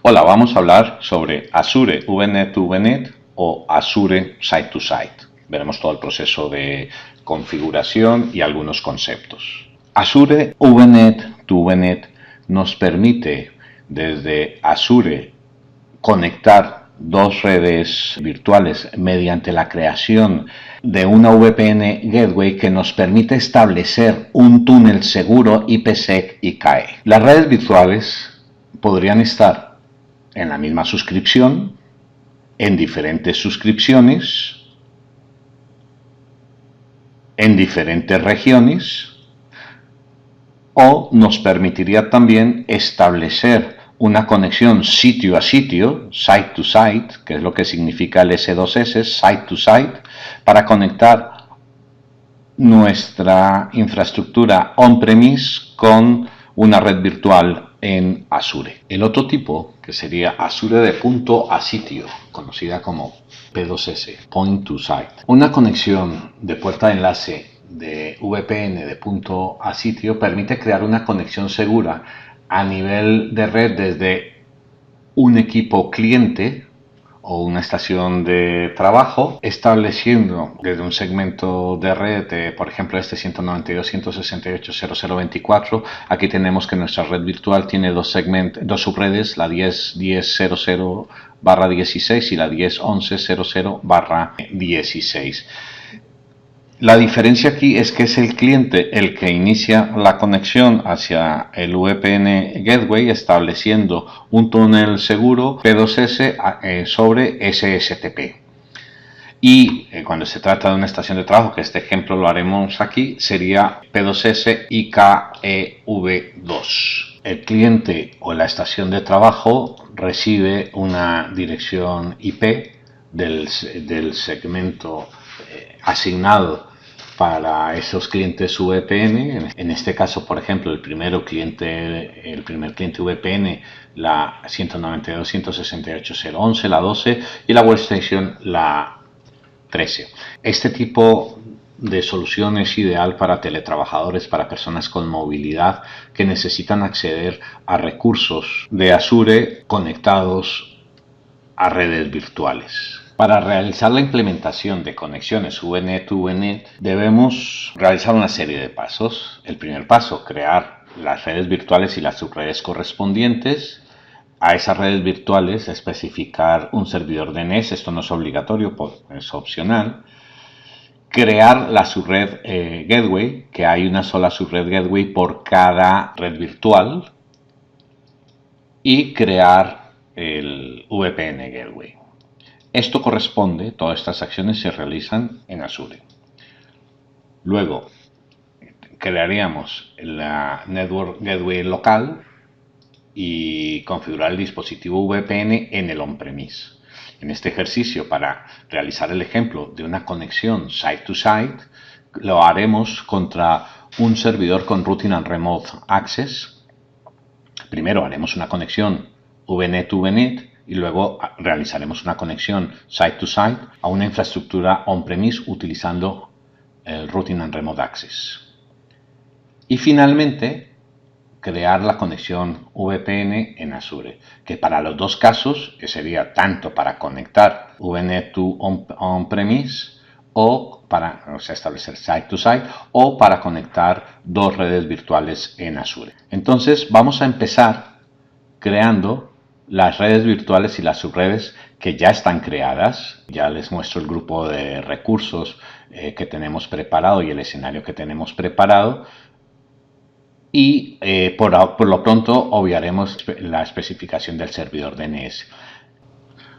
Hola, vamos a hablar sobre Azure VNet to VNet o Azure Site to Site. Veremos todo el proceso de configuración y algunos conceptos. Azure VNet to VNet nos permite desde Azure conectar dos redes virtuales mediante la creación de una VPN Gateway que nos permite establecer un túnel seguro IPsec y CAE. Las redes virtuales podrían estar en la misma suscripción, en diferentes suscripciones, en diferentes regiones, o nos permitiría también establecer una conexión sitio a sitio, site to site, que es lo que significa el S2S, site to site, para conectar nuestra infraestructura on-premise con una red virtual en Azure. El otro tipo, que sería Azure de punto a sitio, conocida como P2S, Point to Site. Una conexión de puerta de enlace de VPN de punto a sitio permite crear una conexión segura a nivel de red desde un equipo cliente o una estación de trabajo, estableciendo desde un segmento de red, por ejemplo este 192.168.0.024, aquí tenemos que nuestra red virtual tiene dos subredes, la 10.10.00/16 y la 10.11.00/16. La diferencia aquí es que es el cliente el que inicia la conexión hacia el VPN Gateway estableciendo un túnel seguro P2S sobre SSTP. Y cuando se trata de una estación de trabajo, que este ejemplo lo haremos aquí, sería P2S IKEV2. El cliente o la estación de trabajo recibe una dirección IP del segmento asignado para esos clientes VPN. En este caso, por ejemplo, el primer cliente VPN, la 192.168.0.11, la 12, y la workstation, la 13. Este tipo de solución es ideal para teletrabajadores, para personas con movilidad que necesitan acceder a recursos de Azure conectados a redes virtuales. Para realizar la implementación de conexiones VNet to VNet debemos realizar una serie de pasos. El primer paso, crear las redes virtuales y las subredes correspondientes. A esas redes virtuales especificar un servidor DNS, esto no es obligatorio, es opcional. Crear la subred Gateway, que hay una sola subred Gateway por cada red virtual. Y crear el VPN Gateway. Esto corresponde, todas estas acciones se realizan en Azure. Luego, crearíamos la Network Gateway local y configurar el dispositivo VPN en el on-premise. En este ejercicio, para realizar el ejemplo de una conexión site to site, lo haremos contra un servidor con Routing and Remote Access. Primero haremos una conexión VNet to VNet y luego realizaremos una conexión site to site a una infraestructura on-premise utilizando el Routing and Remote Access. Y finalmente, crear la conexión VPN en Azure, que para los dos casos, que sería tanto para conectar VNet to on-premise o para establecer site to site o para conectar dos redes virtuales en Azure. Entonces vamos a empezar creando las redes virtuales y las subredes que ya están creadas. Ya les muestro el grupo de recursos que tenemos preparado y el escenario que tenemos preparado. Y por lo pronto obviaremos la especificación del servidor DNS.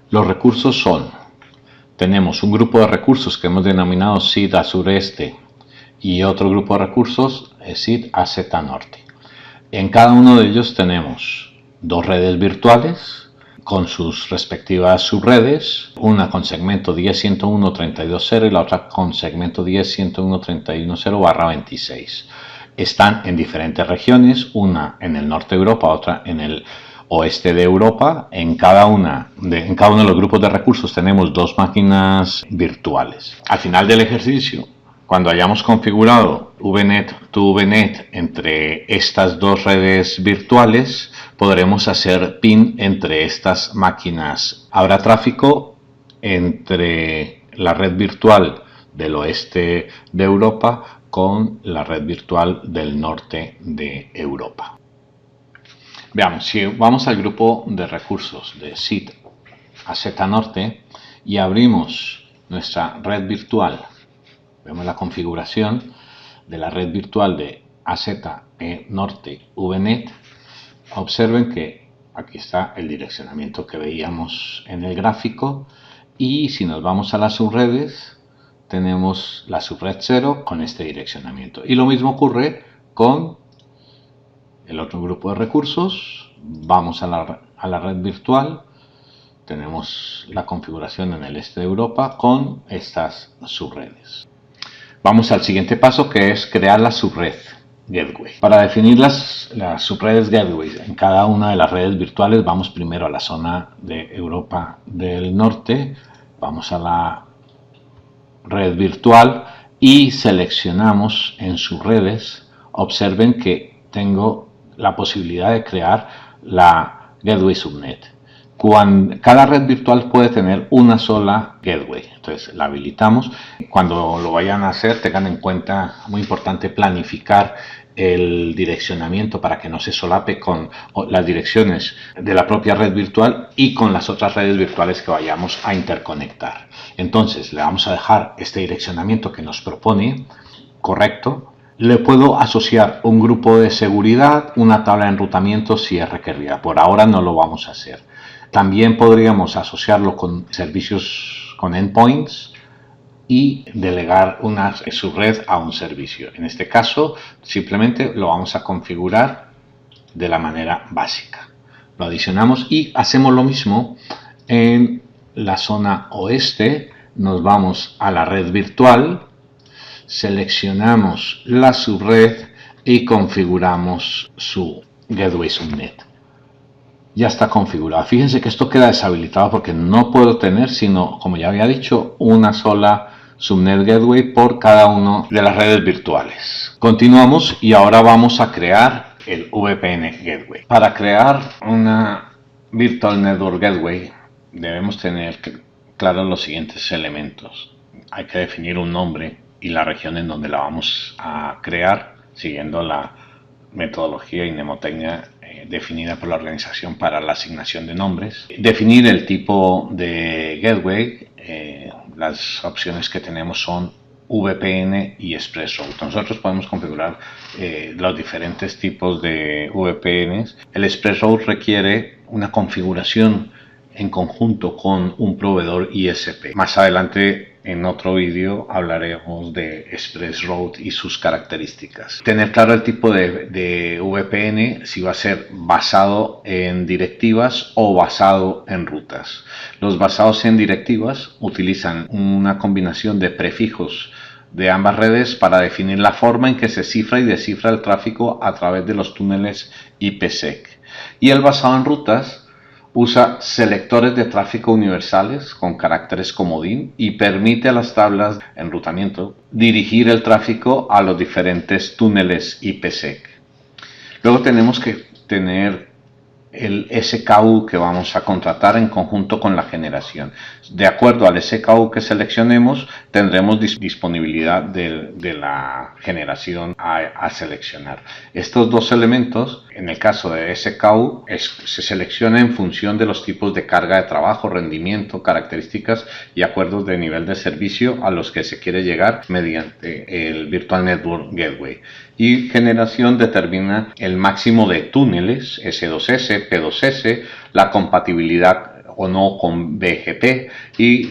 Los recursos son, tenemos un grupo de recursos que hemos denominado SID Azure Este y otro grupo de recursos SID AZ Norte. En cada uno de ellos tenemos dos redes virtuales con sus respectivas subredes, una con segmento 10.101.32.0 y la otra con segmento 10.101.31.0/26. Están en diferentes regiones, una en el norte de Europa, otra en el oeste de Europa. En cada uno de los grupos de recursos tenemos dos máquinas virtuales. Al final del ejercicio, Cuando hayamos configurado VNet to VNet entre estas dos redes virtuales, podremos hacer PIN entre estas máquinas. Habrá tráfico entre la red virtual del oeste de Europa con la red virtual del norte de Europa. Veamos, si vamos al grupo de recursos de SID AZ Norte y abrimos nuestra red virtual, vemos la configuración de la red virtual de AZ Norte VNet. Observen que aquí está el direccionamiento que veíamos en el gráfico, y si nos vamos a las subredes tenemos la subred 0 con este direccionamiento, y lo mismo ocurre con el otro grupo de recursos. Vamos a la red virtual, tenemos la configuración en el este de Europa con estas subredes. Vamos al siguiente paso, que es crear la subred Gateway. Para definir las subredes Gateway en cada una de las redes virtuales, vamos primero a la zona de Europa del Norte, vamos a la red virtual y seleccionamos en subredes. Observen que tengo la posibilidad de crear la Gateway Subnet. Cada red virtual puede tener una sola gateway, entonces la habilitamos. Cuando lo vayan a hacer, tengan en cuenta, muy importante, planificar el direccionamiento para que no se solape con las direcciones de la propia red virtual y con las otras redes virtuales que vayamos a interconectar. Entonces le vamos a dejar este direccionamiento que nos propone correcto. Le puedo asociar un grupo de seguridad, una tabla de enrutamiento si es requerida. Por ahora no lo vamos a hacer. También podríamos asociarlo con servicios con endpoints y delegar una subred a un servicio. En este caso, simplemente lo vamos a configurar de la manera básica. Lo adicionamos y hacemos lo mismo en la zona oeste. Nos vamos a la red virtual, seleccionamos la subred y configuramos su Gateway Subnet. Ya está configurado. Fíjense que esto queda deshabilitado porque no puedo tener sino, como ya había dicho, una sola Subnet Gateway por cada una de las redes virtuales. Continuamos y ahora vamos a crear el VPN Gateway. Para crear una Virtual Network Gateway debemos tener claros los siguientes elementos. Hay que definir un nombre y la región en donde la vamos a crear, siguiendo la metodología y mnemotecnia definida por la organización para la asignación de nombres. Definir el tipo de gateway. Las opciones que tenemos son VPN y ExpressRoute. Nosotros podemos configurar los diferentes tipos de VPNs. El ExpressRoute requiere una configuración en conjunto con un proveedor ISP. Más adelante en otro vídeo hablaremos de ExpressRoute y sus características. Tener claro el tipo de VPN, si va a ser basado en directivas o basado en rutas. Los basados en directivas utilizan una combinación de prefijos de ambas redes para definir la forma en que se cifra y descifra el tráfico a través de los túneles IPsec. Y el basado en rutas usa selectores de tráfico universales con caracteres comodín y permite a las tablas de enrutamiento dirigir el tráfico a los diferentes túneles IPsec. Luego tenemos que tener el SKU que vamos a contratar en conjunto con la generación. De acuerdo al SKU que seleccionemos, tendremos disponibilidad de la generación a seleccionar. Estos dos elementos, en el caso de SKU, se selecciona en función de los tipos de carga de trabajo, rendimiento, características y acuerdos de nivel de servicio a los que se quiere llegar mediante el Virtual Network Gateway. Y generación determina el máximo de túneles, S2S, P2S, la compatibilidad o no con BGP y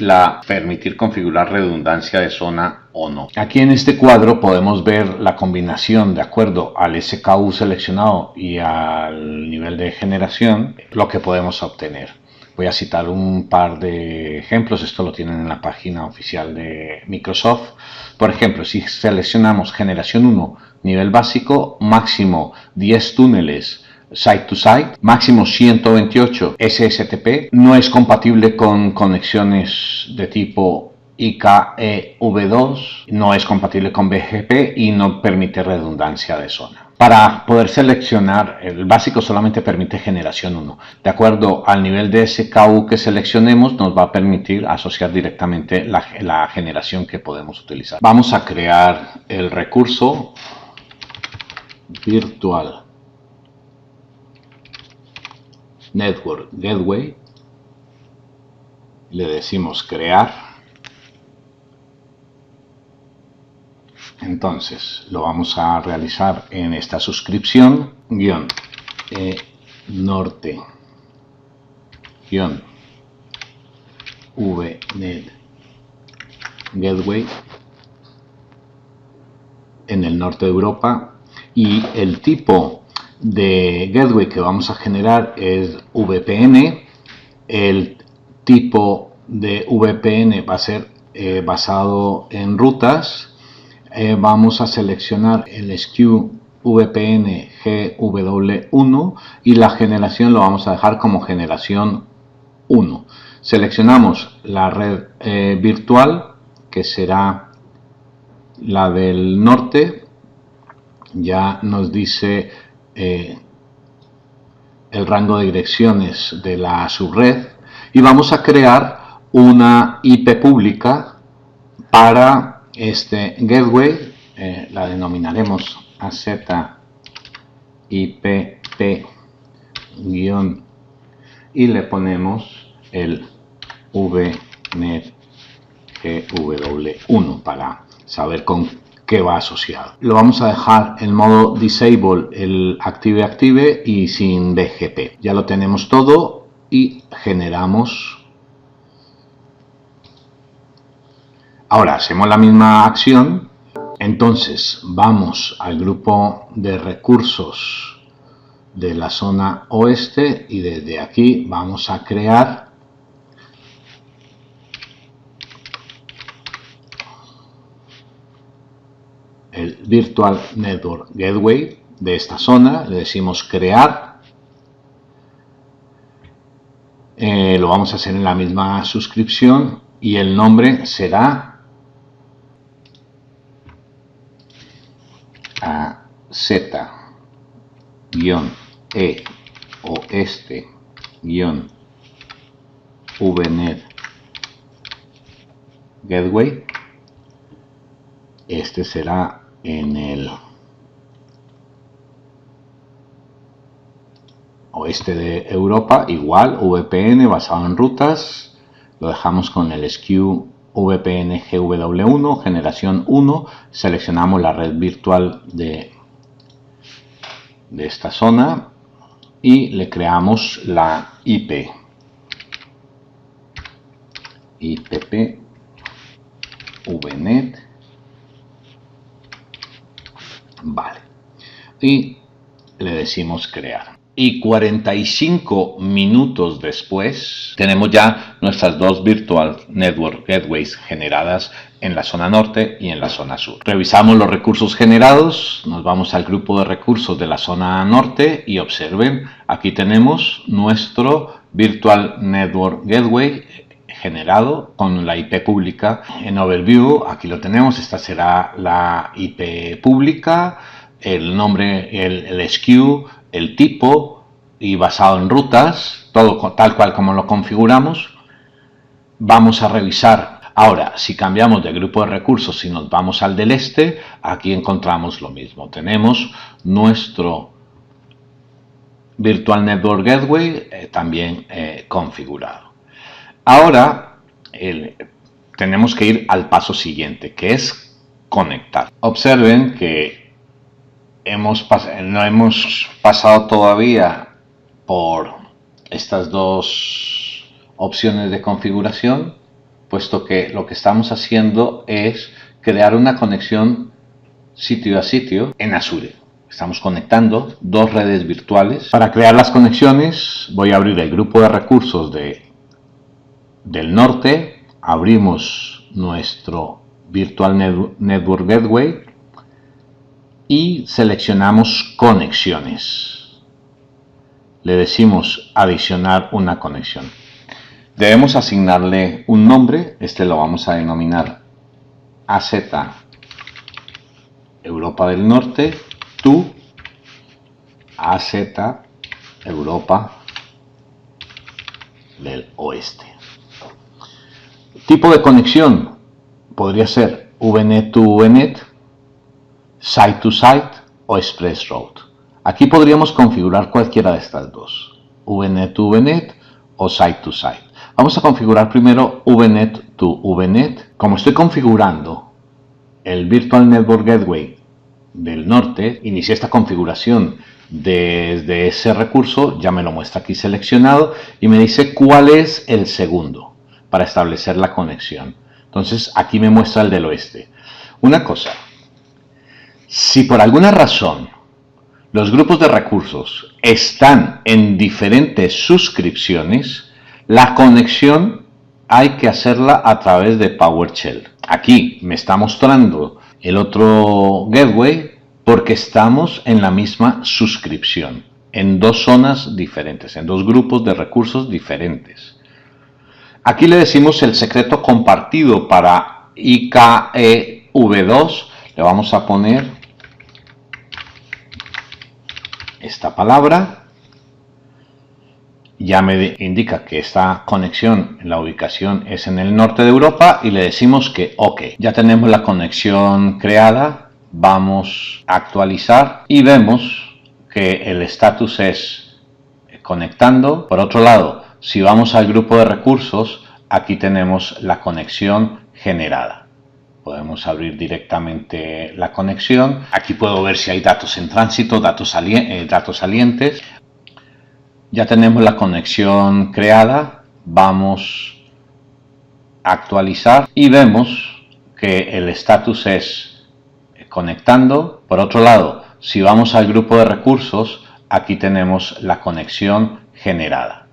permitir configurar redundancia de zona o no. Aquí en este cuadro podemos ver la combinación de acuerdo al SKU seleccionado y al nivel de generación, lo que podemos obtener. Voy a citar un par de ejemplos, esto lo tienen en la página oficial de Microsoft. Por ejemplo, si seleccionamos generación 1, nivel básico, máximo 10 túneles site to site, máximo 128 SSTP, no es compatible con conexiones de tipo IKEv2 no es compatible con BGP y no permite redundancia de zona. Para poder seleccionar, el básico solamente permite generación 1. De acuerdo al nivel de SKU que seleccionemos, nos va a permitir asociar directamente la generación que podemos utilizar. Vamos a crear el recurso Virtual Network Gateway. Le decimos crear. Entonces lo vamos a realizar en esta suscripción norte VNet Gateway en el norte de Europa, y el tipo de gateway que vamos a generar es VPN. El tipo de VPN va a ser basado en rutas. Vamos a seleccionar el SKU VPN GW1 y la generación lo vamos a dejar como generación 1. Seleccionamos la red virtual, que será la del norte. Ya nos dice el rango de direcciones de la subred, y vamos a crear una IP pública para este gateway. La denominaremos AZ IPP- y le ponemos el VNet GW1 para saber con qué va asociado. Lo vamos a dejar en modo disable, el active y sin BGP. Ya lo tenemos todo y generamos. Ahora hacemos la misma acción. Entonces vamos al grupo de recursos de la zona oeste y desde aquí vamos a crear el Virtual Network Gateway de esta zona. Le decimos crear. Lo vamos a hacer en la misma suscripción y el nombre será AZ-E oeste-VNet Gateway. Este será en el oeste de Europa, igual VPN basado en rutas. Lo dejamos con el SKU VPN GW1 generación 1. Seleccionamos la red virtual de esta zona y le creamos la IP VNet. Vale, y le decimos crear. Y 45 minutos después tenemos ya nuestras dos Virtual Network Gateways generadas en la zona norte y en la zona sur. Revisamos los recursos generados, nos vamos al grupo de recursos de la zona norte y observen, aquí tenemos nuestro Virtual Network Gateway generado con la IP pública. En Overview aquí lo tenemos, esta será la IP pública, el nombre, el SKU, el tipo y basado en rutas, todo tal cual como lo configuramos. Vamos a revisar ahora, si cambiamos de grupo de recursos y nos vamos al del este, aquí encontramos lo mismo. Tenemos nuestro Virtual Network Gateway también configurado. Ahora tenemos que ir al paso siguiente, que es conectar. Observen que no hemos pasado todavía por estas dos opciones de configuración, puesto que lo que estamos haciendo es crear una conexión sitio a sitio en Azure. Estamos conectando dos redes virtuales. Para crear las conexiones voy a abrir el grupo de recursos del norte, abrimos nuestro Virtual Network Gateway y seleccionamos conexiones. Le decimos adicionar una conexión. Debemos asignarle un nombre, este lo vamos a denominar AZ Europa del Norte to AZ Europa del Oeste. Tipo de conexión podría ser VNet to VNet, Site to Site o Express Route. Aquí podríamos configurar cualquiera de estas dos, VNet to VNet o Site to Site. Vamos a configurar primero VNet to VNet. Como estoy configurando el Virtual Network Gateway del norte, inicié esta configuración desde ese recurso, ya me lo muestra aquí seleccionado y me dice cuál es el segundo para establecer la conexión. Entonces aquí me muestra el del oeste. Una cosa, si por alguna razón los grupos de recursos están en diferentes suscripciones, la conexión hay que hacerla a través de PowerShell. Aquí me está mostrando el otro gateway porque estamos en la misma suscripción, en dos zonas diferentes, en dos grupos de recursos diferentes. Aquí le decimos el secreto compartido para IKEV2, le vamos a poner esta palabra. Ya me indica que esta conexión, la ubicación es en el norte de Europa y le decimos que OK. Ya tenemos la conexión creada, vamos a actualizar y vemos que el estatus es conectando. Por otro lado, si vamos al grupo de recursos, aquí tenemos la conexión generada. Podemos abrir directamente la conexión. Aquí puedo ver si hay datos en tránsito, datos salientes. Ya tenemos la conexión creada, vamos a actualizar y vemos que el estatus es conectando. Por otro lado, si vamos al grupo de recursos, aquí tenemos la conexión generada.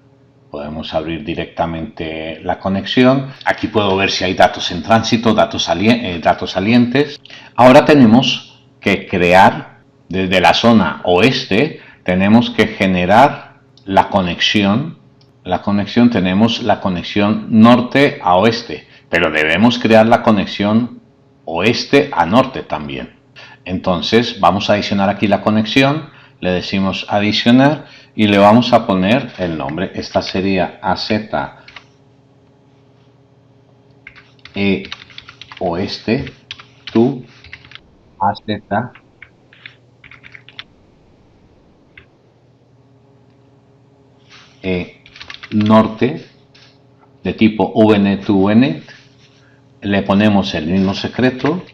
Podemos abrir directamente la conexión. Aquí puedo ver si hay datos en tránsito, datos salientes. Ahora tenemos que crear desde la zona oeste, tenemos que generar la conexión tenemos la conexión norte a oeste, pero debemos crear la conexión oeste a norte también. Entonces vamos a adicionar aquí la conexión, le decimos adicionar y le vamos a poner el nombre. Esta sería AZ oeste to AZ norte de tipo VNet to VNet. Le ponemos el mismo secreto.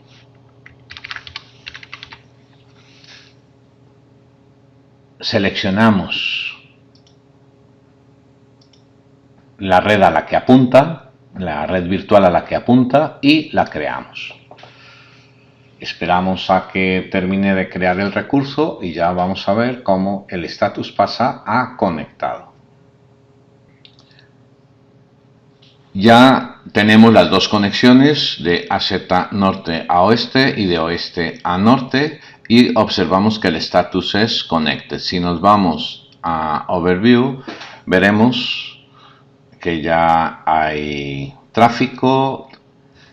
Seleccionamos la red a la que apunta, la red virtual a la que apunta y la creamos. Esperamos a que termine de crear el recurso y ya vamos a ver cómo el estatus pasa a conectado. Ya tenemos las dos conexiones de AZ norte a oeste y de oeste a norte y observamos que el estatus es connected. Si nos vamos a Overview, veremos que ya hay tráfico.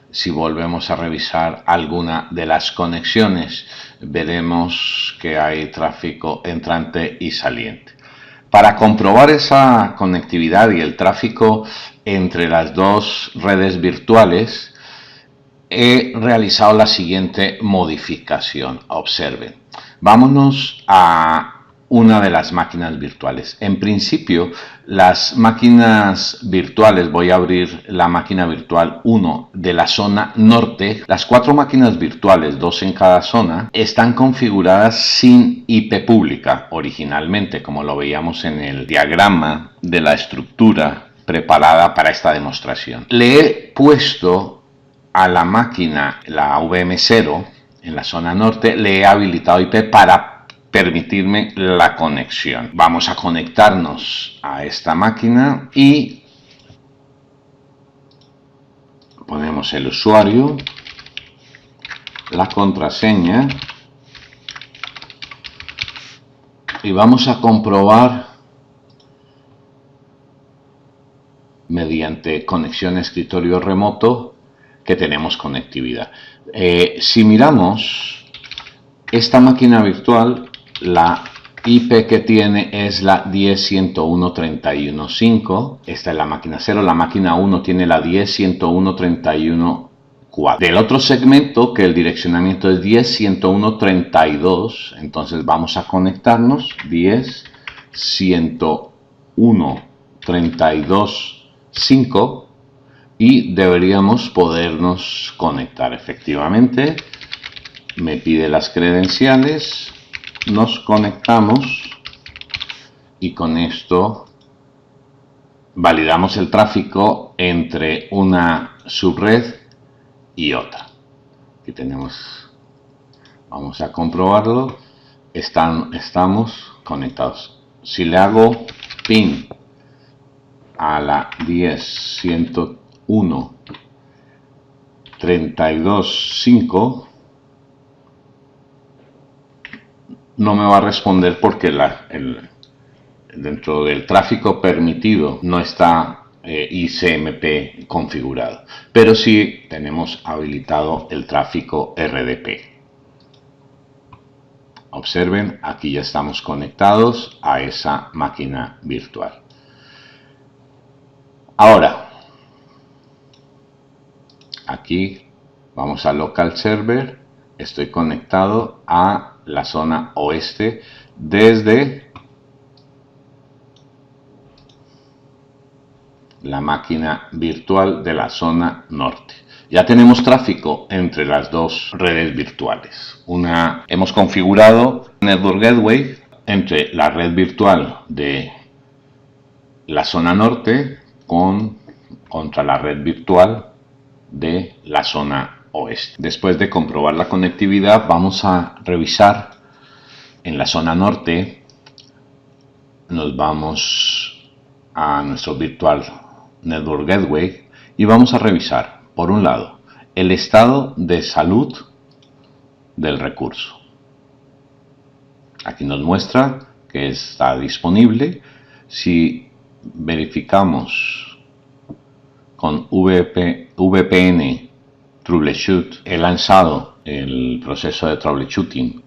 Si volvemos a revisar alguna de las conexiones, veremos que hay tráfico entrante y saliente. Para comprobar esa conectividad y el tráfico entre las dos redes virtuales, he realizado la siguiente modificación. Observen. Vámonos a una de las máquinas virtuales. En principio, las máquinas virtuales, voy a abrir la máquina virtual 1 de la zona norte. Las 4 máquinas virtuales, 2 en cada zona, están configuradas sin IP pública originalmente, como lo veíamos en el diagrama de la estructura preparada para esta demostración. Le he puesto a la máquina, la VM0, en la zona norte, le he habilitado IP para permitirme la conexión. Vamos a conectarnos a esta máquina y ponemos el usuario, la contraseña y vamos a comprobar mediante conexión a escritorio remoto que tenemos conectividad. Si miramos esta máquina virtual, la IP que tiene es la 10.101.31.5. Esta es la máquina 0. La máquina 1 tiene la 10.101.31.4. Del otro segmento, que el direccionamiento es 10.101.32, entonces vamos a conectarnos 10.101.32.5 y deberíamos podernos conectar. Efectivamente, me pide las credenciales, nos conectamos y con esto validamos el tráfico entre una subred y otra. Aquí tenemos, vamos a comprobarlo, estamos conectados. Si le hago pin a la 10.101.32.5, no me va a responder porque dentro del tráfico permitido no está ICMP configurado, pero sí tenemos habilitado el tráfico RDP. Observen, aquí ya estamos conectados a esa máquina virtual. Ahora, aquí vamos a local server, estoy conectado a la zona oeste desde la máquina virtual de la zona norte. Ya tenemos tráfico entre las dos redes virtuales. Hemos configurado Network Gateway entre la red virtual de la zona norte contra la red virtual de la zona oeste. Después de comprobar la conectividad, vamos a revisar en la zona norte. Nos vamos a nuestro virtual Network Gateway y vamos a revisar, por un lado, el estado de salud del recurso. Aquí nos muestra que está disponible. Si verificamos con VPN Troubleshoot, he lanzado el proceso de troubleshooting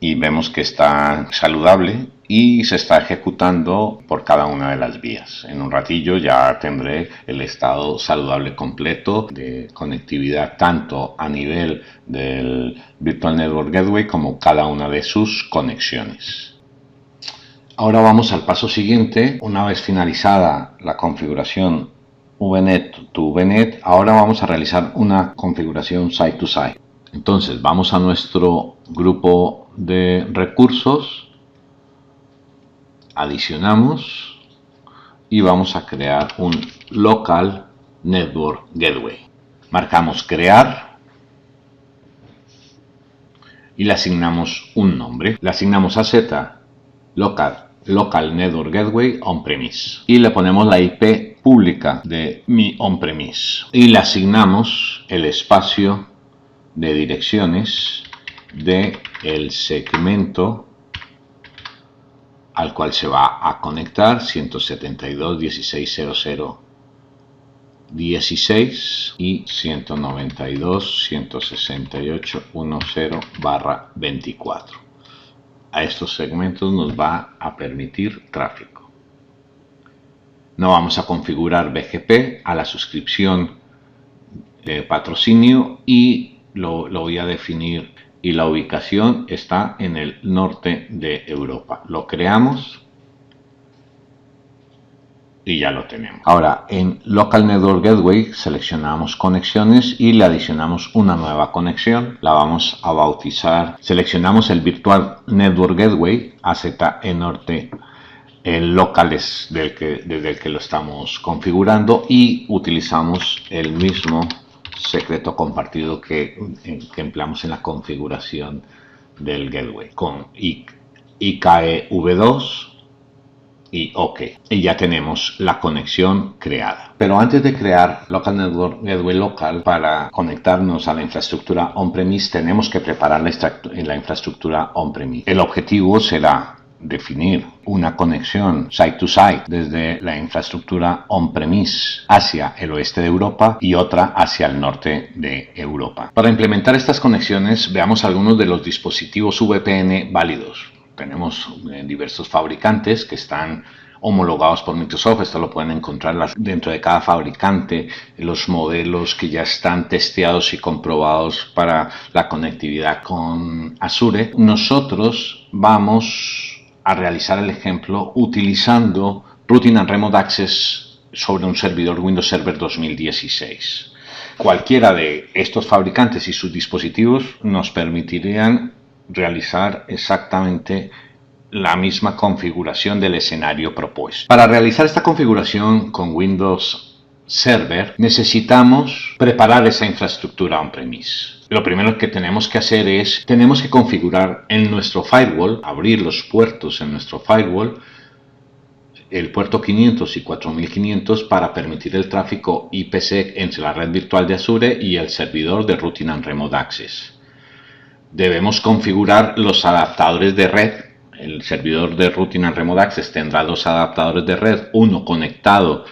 y vemos que está saludable y se está ejecutando por cada una de las vías. En un ratillo ya tendré el estado saludable completo de conectividad tanto a nivel del Virtual Network Gateway como cada una de sus conexiones. Ahora vamos al paso siguiente. Una vez finalizada la configuración VNet to VNet, ahora vamos a realizar una configuración site to site. Entonces vamos a nuestro grupo de recursos, adicionamos y vamos a crear un local network gateway. Marcamos crear y le asignamos un nombre. Le asignamos a Z local network gateway on-premise y le ponemos la IP pública de mi on-premise y le asignamos el espacio de direcciones de el segmento al cual se va a conectar, 172.16.00.16 y 192.168.10/24. A estos segmentos nos va a permitir tráfico. No vamos a configurar BGP a la suscripción de patrocinio y lo voy a definir, y la ubicación está en el norte de Europa. Lo creamos y ya lo tenemos. Ahora en Local Network Gateway seleccionamos conexiones y le adicionamos una nueva conexión. La vamos a bautizar. Seleccionamos el Virtual Network Gateway AZE Norte, el local es desde el que lo estamos configurando, y utilizamos el mismo secreto compartido que empleamos en la configuración del gateway con IKEV2 y OK, y ya tenemos la conexión creada. Pero antes de crear Local Network Gateway local para conectarnos a la infraestructura on-premise, tenemos que preparar la infraestructura on-premise. El objetivo será definir una conexión site-to-site desde la infraestructura on-premise hacia el oeste de Europa y otra hacia el norte de Europa. Para implementar estas conexiones, veamos algunos de los dispositivos VPN válidos. Tenemos diversos fabricantes que están homologados por Microsoft. Esto lo pueden encontrar dentro de cada fabricante, los modelos que ya están testeados y comprobados para la conectividad con Azure. Nosotros vamos a realizar el ejemplo utilizando Routing and Remote Access sobre un servidor Windows Server 2016. Cualquiera de estos fabricantes y sus dispositivos nos permitirían realizar exactamente la misma configuración del escenario propuesto. Para realizar esta configuración con Windows Server necesitamos preparar esa infraestructura on-premise. Lo primero que tenemos que hacer es, tenemos que configurar en nuestro firewall, abrir los puertos en nuestro firewall, el puerto 500 y 4500 para permitir el tráfico IPsec entre la red virtual de Azure y el servidor de Routing and Remote Access. Debemos configurar los adaptadores de red. El servidor de Routing and Remote Access tendrá dos adaptadores de red, uno conectado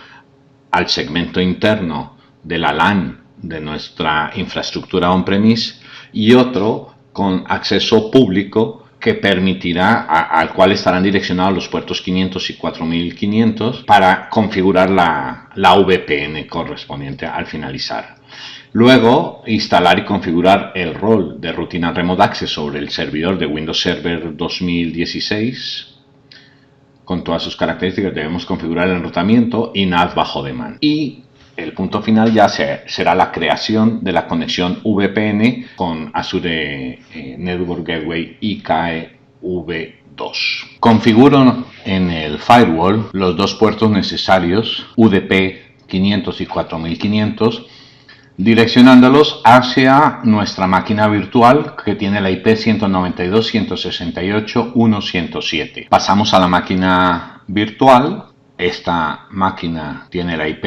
al segmento interno de la LAN de nuestra infraestructura on-premise y otro con acceso público que permitirá, al cual estarán direccionados los puertos 500 y 4500 para configurar la VPN correspondiente al finalizar. Luego, instalar y configurar el rol de Routing and Remote Access sobre el servidor de Windows Server 2016. Con todas sus características debemos configurar el enrutamiento y NAT bajo demanda. Y el punto final ya será la creación de la conexión VPN con Azure Network Gateway IKE V2. Configuro en el firewall los dos puertos necesarios UDP 500 y 4500, direccionándolos hacia nuestra máquina virtual que tiene la IP 192.168.1.107. Pasamos a la máquina virtual. Esta máquina tiene la IP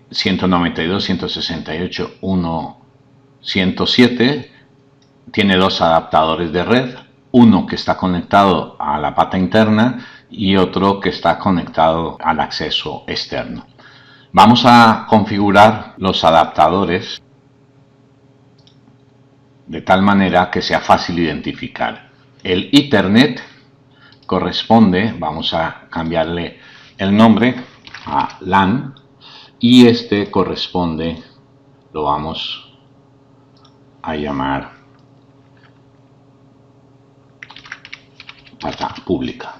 192.168.1.107. Tiene dos adaptadores de red, uno que está conectado a la pata interna y otro que está conectado al acceso externo. Vamos a configurar los adaptadores de tal manera que sea fácil identificar. El Ethernet corresponde, vamos a cambiarle el nombre a LAN y este corresponde, lo vamos a llamar pata pública.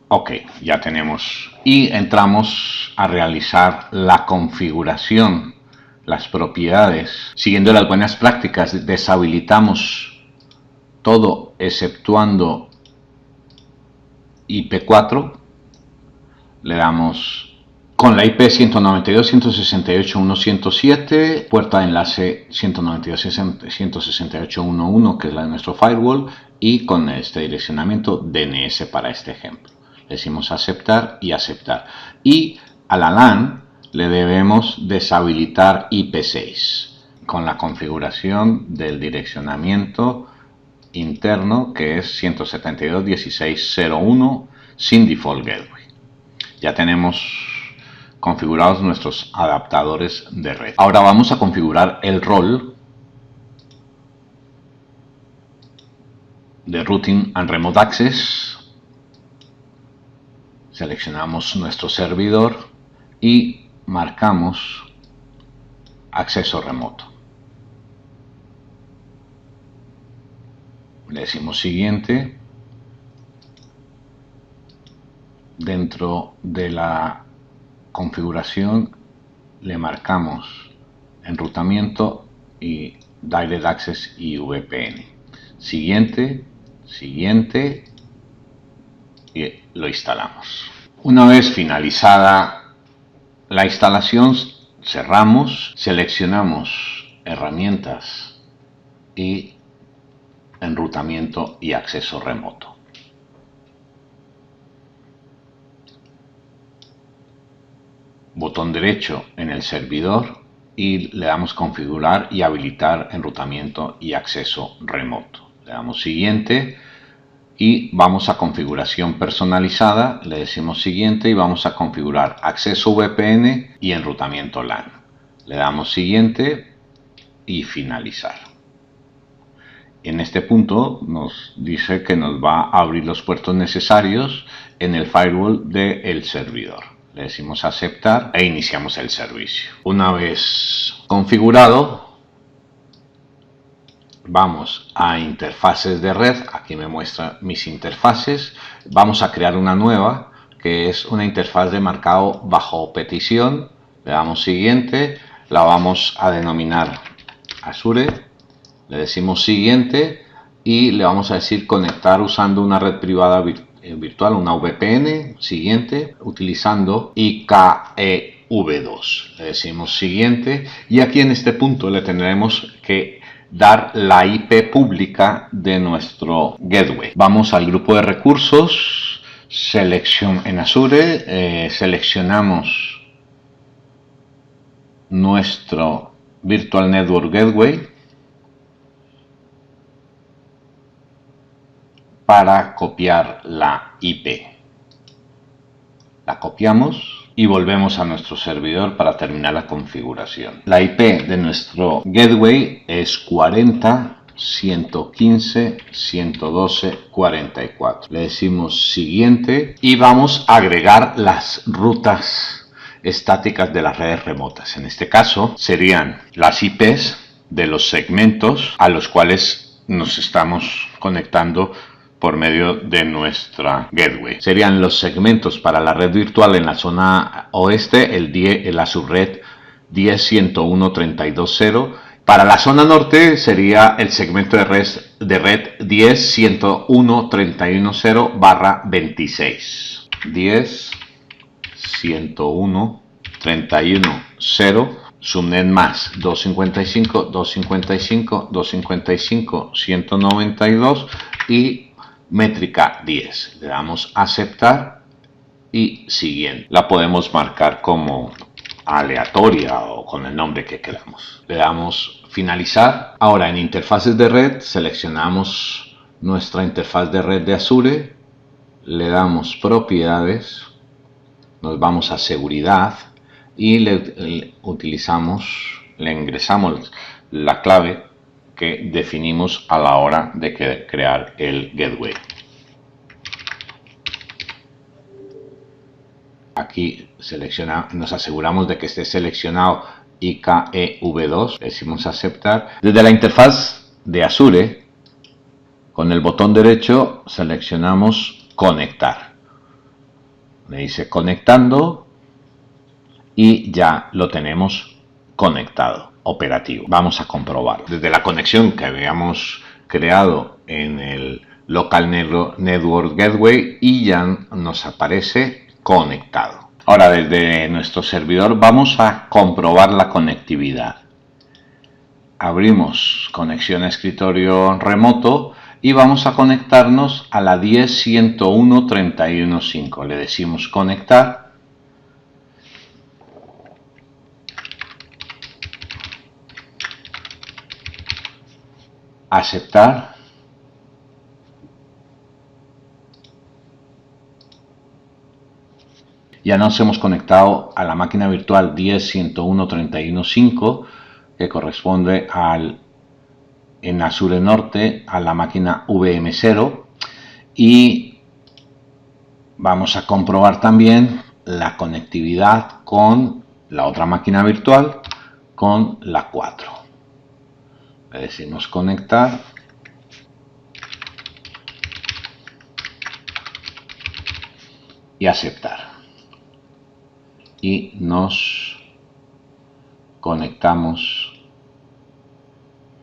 Ok, ya tenemos y entramos a realizar la configuración, las propiedades. Siguiendo las buenas prácticas, deshabilitamos todo exceptuando IP4. Le damos con la IP 192.168.1.107, puerta de enlace 192.168.1.1, que es la de nuestro firewall, y con este direccionamiento DNS para este ejemplo. Le decimos aceptar y aceptar. Y a la LAN le debemos deshabilitar IP6 con la configuración del direccionamiento interno que es 172.16.0.1 sin default gateway. Ya tenemos configurados nuestros adaptadores de red. Ahora vamos a configurar el rol de Routing and Remote Access. Seleccionamos nuestro servidor y marcamos acceso remoto. Le decimos siguiente. Dentro de la configuración le marcamos enrutamiento y Direct Access y VPN. Siguiente, siguiente y lo instalamos. Una vez finalizada la instalación, cerramos, seleccionamos herramientas y enrutamiento y acceso remoto. Botón derecho en el servidor y le damos configurar y habilitar enrutamiento y acceso remoto. Le damos siguiente y vamos a configuración personalizada, le decimos siguiente y vamos a configurar acceso VPN y enrutamiento LAN. Le damos siguiente y finalizar. En este punto nos dice que nos va a abrir los puertos necesarios en el firewall del servidor. Le decimos aceptar e iniciamos el servicio. Una vez configurado, vamos a interfaces de red. Aquí me muestra mis interfaces. Vamos a crear una nueva que es una interfaz de marcado bajo petición. Le damos siguiente, la vamos a denominar Azure. Le decimos siguiente y le vamos a decir conectar usando una red privada virtual, una VPN. Siguiente, utilizando IKEV2. Le decimos siguiente y aquí en este punto le tendremos que dar la IP pública de nuestro gateway. Vamos al grupo de recursos, en Azure, seleccionamos nuestro Virtual Network Gateway para copiar la IP. La copiamos y volvemos a nuestro servidor para terminar la configuración. La IP de nuestro gateway es 40.115.112.44. Le decimos siguiente y vamos a agregar las rutas estáticas de las redes remotas. En este caso serían las IPs de los segmentos a los cuales nos estamos conectando por medio de nuestra gateway. Serían los segmentos para la red virtual en la zona oeste, la subred 10.101.32.0. Para la zona norte sería el segmento de red 10.101.31.0/26. 10.101.31.0. Subnet más 255, 255, 255, 192 y métrica 10. Le damos aceptar y siguiente. La podemos marcar como aleatoria o con el nombre que queramos. Le damos finalizar. Ahora en interfaces de red seleccionamos nuestra interfaz de red de Azure. Le damos propiedades. Nos vamos a seguridad y le ingresamos la clave que definimos a la hora de crear el gateway. Aquí nos aseguramos de que esté seleccionado IKEV2, decimos aceptar. Desde la interfaz de Azure, con el botón derecho seleccionamos conectar. Le dice conectando y ya lo tenemos conectado, operativo. Vamos a comprobarlo. Desde la conexión que habíamos creado en el Local Network Gateway y ya nos aparece conectado. Ahora desde nuestro servidor vamos a comprobar la conectividad. Abrimos conexión a escritorio remoto y vamos a conectarnos a la 10.101.31.5. Le decimos conectar. Aceptar. Ya nos hemos conectado a la máquina virtual 10.101.31.5 que corresponde en Azure Norte a la máquina VM0 y vamos a comprobar también la conectividad con la otra máquina virtual, con la 4. Le decimos conectar y aceptar y nos conectamos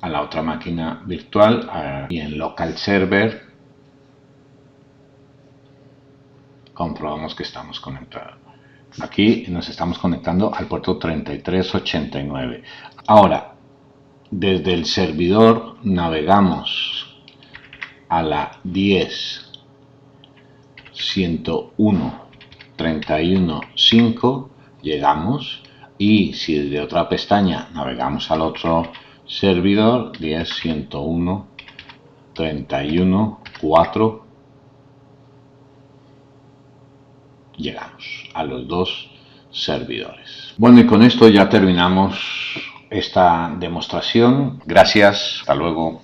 a la otra máquina virtual y en local server comprobamos que estamos conectados. Aquí nos estamos conectando al puerto 3389. Ahora desde el servidor navegamos a la 10.101.31.5, llegamos y si desde otra pestaña navegamos al otro servidor 10.101.31.6 31.4 llegamos a los dos servidores. Bueno, y con esto ya terminamos esta demostración. Gracias, hasta luego.